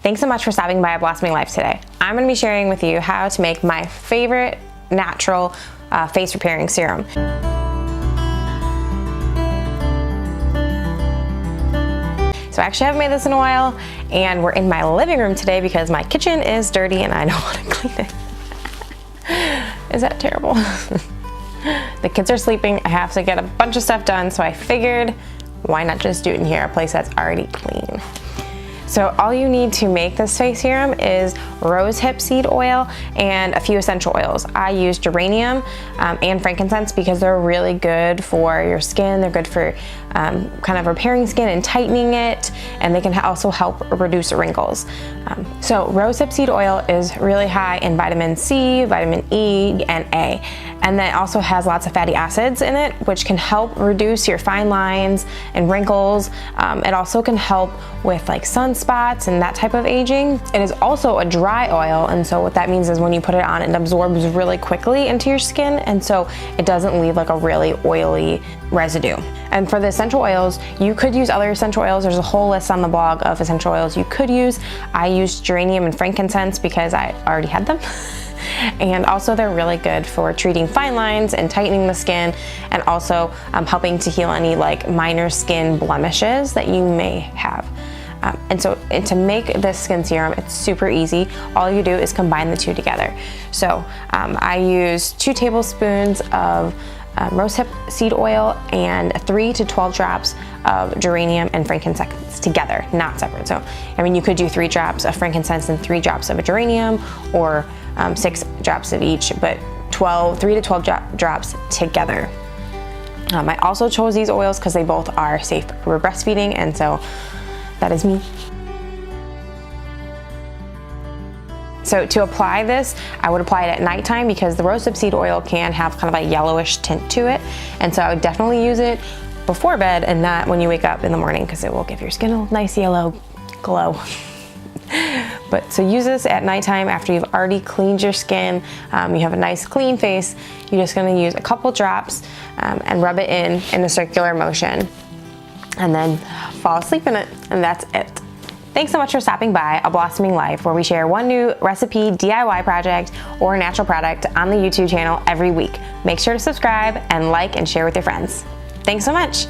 Thanks so much for stopping by Blossoming Life today. I'm going to be sharing with you how to make my favorite natural face repairing serum. So I actually haven't made this in a while, and we're in my living room today because my kitchen is dirty and I don't want to clean it. Is that terrible? The kids are sleeping. I have to get a bunch of stuff done, so I figured why not just do it in here, a place that's already clean. So all you need to make this face serum is rosehip seed oil and a few essential oils. I use geranium and frankincense because they're really good for your skin. They're good for kind of repairing skin and tightening it, and they can also help reduce wrinkles. So rosehip seed oil is really high in vitamin C, vitamin E, and A. And then it also has lots of fatty acids in it, which can help reduce your fine lines and wrinkles. It also can help with like sunspots and that type of aging. It is also a dry oil, and so what that means is when you put it on, it absorbs really quickly into your skin, and so it doesn't leave like a really oily residue. And for the essential oils, you could use other essential oils. There's a whole list on the blog of essential oils you could use. I used geranium and frankincense because I already had them. And also they're really good for treating fine lines and tightening the skin, and also helping to heal any like minor skin blemishes that you may have. And to make this skin serum, it's super easy. All you do is combine the two together. So I use 2 tablespoons of rosehip seed oil and 3 to 12 drops of geranium and frankincense together, not separate. So, I mean, you could do 3 drops of frankincense and 3 drops of a geranium, or 6 drops of each, but 3 to 12 drops together. I also chose these oils because they both are safe for breastfeeding, and so that is me. So to apply this, I would apply it at nighttime because the rosehip seed oil can have kind of a yellowish tint to it. And so I would definitely use it before bed and not when you wake up in the morning, because it will give your skin a nice yellow glow. But so use this at nighttime after you've already cleaned your skin. You have a nice clean face. You're just gonna use a couple drops and rub it in a circular motion, and then fall asleep in it, and that's it. Thanks so much for stopping by A Blossoming Life, where we share one new recipe, DIY project, or natural product on the YouTube channel every week. Make sure to subscribe and like and share with your friends. Thanks so much.